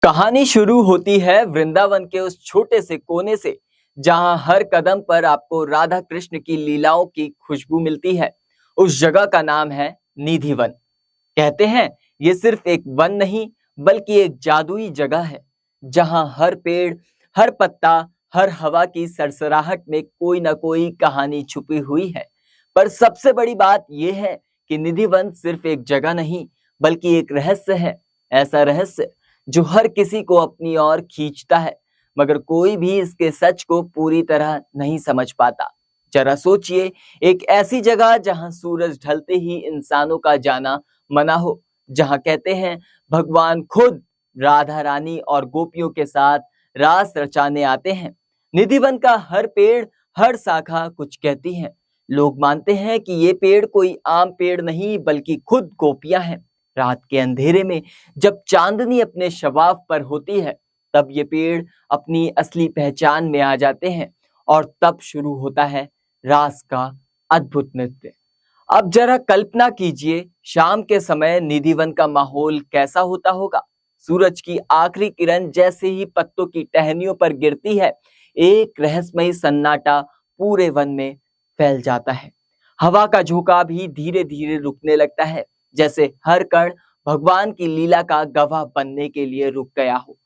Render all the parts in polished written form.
कहानी शुरू होती है वृंदावन के उस छोटे से कोने से, जहां हर कदम पर आपको राधा कृष्ण की लीलाओं की खुशबू मिलती है। उस जगह का नाम है निधिवन। कहते हैं ये सिर्फ एक वन नहीं, बल्कि एक जादुई जगह है, जहां हर पेड़, हर पत्ता, हर हवा की सरसराहट में कोई ना कोई कहानी छुपी हुई है। पर सबसे बड़ी बात यह है कि निधिवन सिर्फ एक जगह नहीं, बल्कि एक रहस्य है। ऐसा रहस्य जो हर किसी को अपनी ओर खींचता है, मगर कोई भी इसके सच को पूरी तरह नहीं समझ पाता। जरा सोचिए, एक ऐसी जगह जहां सूरज ढलते ही इंसानों का जाना मना हो, जहां कहते हैं भगवान खुद राधा रानी और गोपियों के साथ रास रचाने आते हैं। निधिवन का हर पेड़, हर शाखा कुछ कहती है। लोग मानते हैं कि ये पेड़ कोई आम पेड़ नहीं, बल्कि खुद गोपियां हैं। रात के अंधेरे में जब चांदनी अपने शवाब पर होती है, तब ये पेड़ अपनी असली पहचान में आ जाते हैं और तब शुरू होता है रास का अद्भुत नृत्य। अब जरा कल्पना कीजिए, शाम के समय निधिवन का माहौल कैसा होता होगा। सूरज की आखिरी किरण जैसे ही पत्तों की टहनियों पर गिरती है, एक रहस्यमयी सन्नाटा पूरे वन में फैल जाता है। हवा का झोंका भी धीरे धीरे रुकने लगता है, जैसे हर कण भगवान की लीला का गवाह बनने के लिए रुक गया हो।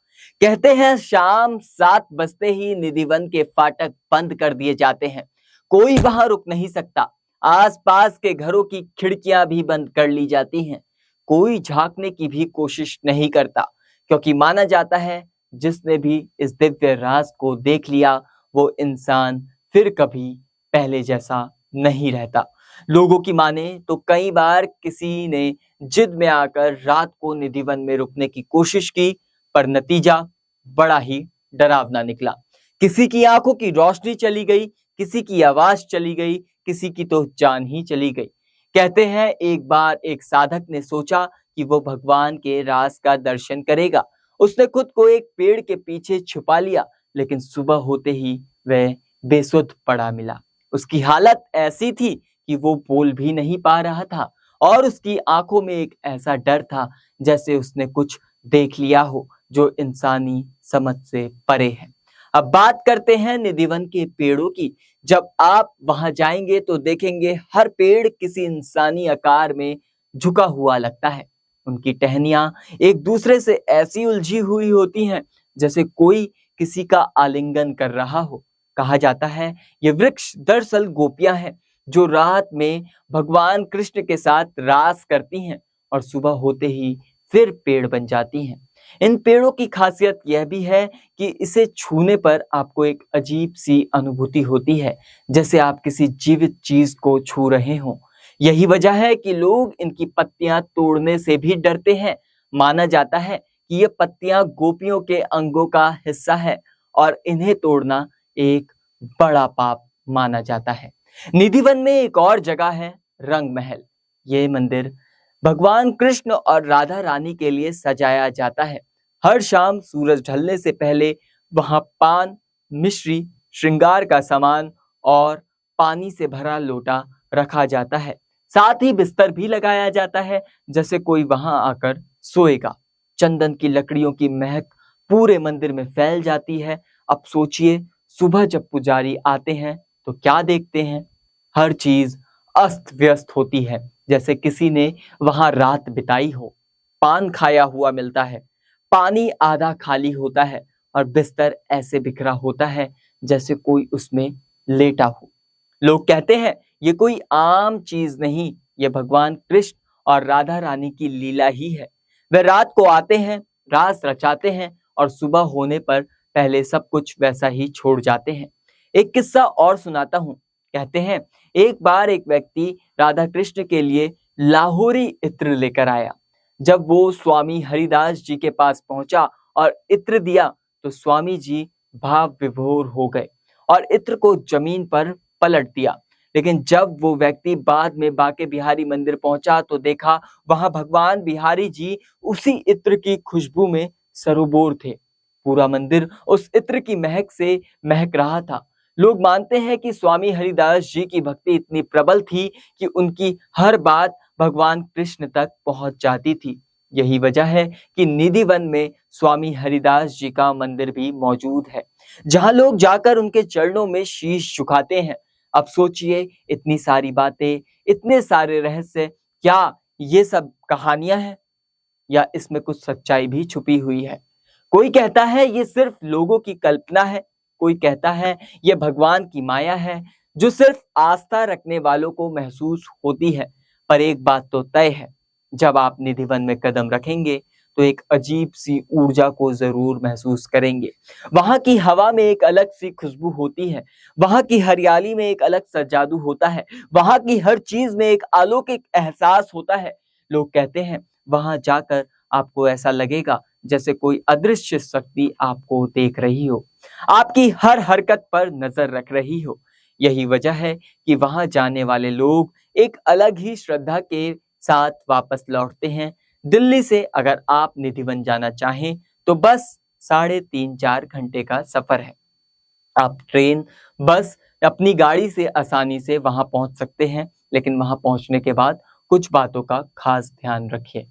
कहते हैं शाम 7 बजते ही निधिवन के फाटक बंद कर दिए जाते हैं। कोई वहां रुक नहीं सकता। आसपास के घरों की खिड़कियां भी बंद कर ली जाती हैं। कोई झांकने की भी कोशिश नहीं करता, क्योंकि माना जाता है जिसने भी इस दिव्य राज को देख लिया, वो इंसान फिर कभी पहले जैसा नहीं रहता। लोगों की माने तो कई बार किसी ने जिद में आकर रात को निधिवन में रुकने की कोशिश की, पर नतीजा बड़ा ही डरावना निकला। किसी की आंखों की रोशनी चली गई, किसी की आवाज चली गई, किसी की तो जान ही चली गई। कहते हैं एक बार एक साधक ने सोचा कि वो भगवान के राज का दर्शन करेगा। उसने खुद को एक पेड़ के पीछे छुपा लिया, लेकिन सुबह होते ही वह बेसुध पड़ा मिला। उसकी हालत ऐसी थी कि वो बोल भी नहीं पा रहा था, और उसकी आंखों में एक ऐसा डर था जैसे उसने कुछ देख लिया हो जो इंसानी समझ से परे है। अब बात करते हैं निधिवन के पेड़ों की। जब आप वहां जाएंगे तो देखेंगे हर पेड़ किसी इंसानी आकार में झुका हुआ लगता है। उनकी टहनियां एक दूसरे से ऐसी उलझी हुई होती हैं जैसे कोई किसी का आलिंगन कर रहा हो। कहा जाता है ये वृक्ष दरअसल गोपियां हैं, जो रात में भगवान कृष्ण के साथ रास करती हैं और सुबह होते ही फिर पेड़ बन जाती हैं। इन पेड़ों की खासियत यह भी है कि इसे छूने पर आपको एक अजीब सी अनुभूति होती है, जैसे आप किसी जीवित चीज को छू रहे हों। यही वजह है कि लोग इनकी पत्तियां तोड़ने से भी डरते हैं। माना जाता है कि ये पत्तियां गोपियों के अंगों का हिस्सा है और इन्हें तोड़ना एक बड़ा पाप माना जाता है। निधिवन में एक और जगह है, रंग महल। ये मंदिर भगवान कृष्ण और राधा रानी के लिए सजाया जाता है। हर शाम सूरज ढलने से पहले वहां पान, मिश्री, श्रृंगार का सामान और पानी से भरा लोटा रखा जाता है। साथ ही बिस्तर भी लगाया जाता है, जैसे कोई वहां आकर सोएगा। चंदन की लकड़ियों की महक पूरे मंदिर में फैल जाती है। अब सोचिए, सुबह जब पुजारी आते हैं तो क्या देखते हैं? हर चीज अस्त व्यस्त होती है, जैसे किसी ने वहां रात बिताई हो। पान खाया हुआ मिलता है, पानी आधा खाली होता है और बिस्तर ऐसे बिखरा होता है जैसे कोई उसमें लेटा हो। लोग कहते हैं ये कोई आम चीज नहीं, ये भगवान कृष्ण और राधा रानी की लीला ही है। वे रात को आते हैं, रास रचाते हैं और सुबह होने पर पहले सब कुछ वैसा ही छोड़ जाते हैं। एक किस्सा और सुनाता हूँ। कहते हैं एक बार एक व्यक्ति राधा कृष्ण के लिए लाहौरी इत्र लेकर आया। जब वो स्वामी हरिदास जी के पास पहुंचा और इत्र दिया, तो स्वामी जी भाव विभोर हो गए और इत्र को जमीन पर पलट दिया। लेकिन जब वो व्यक्ति बाद में बांके बिहारी मंदिर पहुंचा तो देखा वहां भगवान बिहारी जी उसी इत्र की खुशबू में सरोबोर थे। पूरा मंदिर उस इत्र की महक से महक रहा था। लोग मानते हैं कि स्वामी हरिदास जी की भक्ति इतनी प्रबल थी कि उनकी हर बात भगवान कृष्ण तक पहुंच जाती थी। यही वजह है कि निधि वन में स्वामी हरिदास जी का मंदिर भी मौजूद है, जहां लोग जाकर उनके चरणों में शीश झुकाते हैं। अब सोचिए, इतनी सारी बातें, इतने सारे रहस्य, क्या ये सब कहानियां हैं या इसमें कुछ सच्चाई भी छुपी हुई है? कोई कहता है ये सिर्फ लोगों की कल्पना है, कोई कहता है ये भगवान की माया है जो सिर्फ आस्था रखने वालों को महसूस होती है। पर एक बात तो तय है, जब आप निधि वन में कदम रखेंगे तो एक अजीब सी ऊर्जा को जरूर महसूस करेंगे। वहां की हवा में एक अलग सी खुशबू होती है, वहां की हरियाली में एक अलग सा जादू होता है, वहां की हर चीज में एक अलौकिक एहसास होता है। लोग कहते हैं वहां जाकर आपको ऐसा लगेगा जैसे कोई अदृश्य शक्ति आपको देख रही हो, आपकी हर हरकत पर नजर रख रही हो। यही वजह है कि वहां जाने वाले लोग एक अलग ही श्रद्धा के साथ वापस लौटते हैं। दिल्ली से अगर आप निधि वन जाना चाहें तो बस 3.5-4 घंटे का सफर है। आप ट्रेन, बस, अपनी गाड़ी से आसानी से वहां पहुंच सकते हैं, लेकिन वहां पहुंचने के बाद कुछ बातों का खास ध्यान रखिए।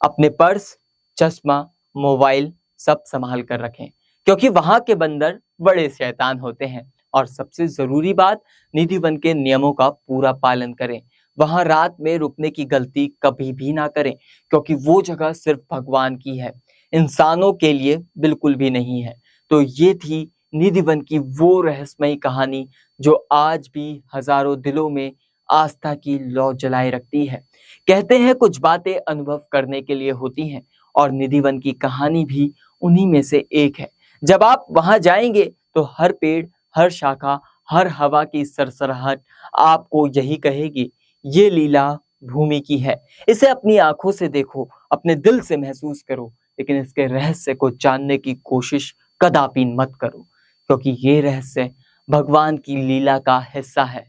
अपने पर्स, चश्मा, मोबाइल सब संभाल कर रखें, क्योंकि वहां के बंदर बड़े शैतान होते हैं। और सबसे जरूरी बात, निधि वन के नियमों का पूरा पालन करें। वहां रात में रुकने की गलती कभी भी ना करें, क्योंकि वो जगह सिर्फ भगवान की है, इंसानों के लिए बिल्कुल भी नहीं है। तो ये थी निधि वन की वो रहस्यमयी कहानी जो आज भी हजारों दिलों में आस्था की लौ जलाए रखती है। कहते हैं कुछ बातें अनुभव करने के लिए होती हैं, और निधि वन की कहानी भी उन्हीं में से एक है। जब आप वहां जाएंगे तो हर पेड़, हर शाखा, हर हवा की सरसराहट आपको यही कहेगी, ये लीला भूमि की है। इसे अपनी आंखों से देखो, अपने दिल से महसूस करो, लेकिन इसके रहस्य को जानने की कोशिश कदापि मत करो, क्योंकि ये रहस्य भगवान की लीला का हिस्सा है।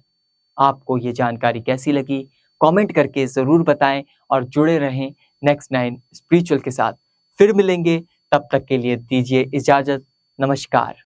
आपको ये जानकारी कैसी लगी, कमेंट करके जरूर बताएं और जुड़े रहें नेक्स्ट 9 स्पिरिचुअल के साथ। फिर मिलेंगे, तब तक के लिए दीजिए इजाजत। नमस्कार।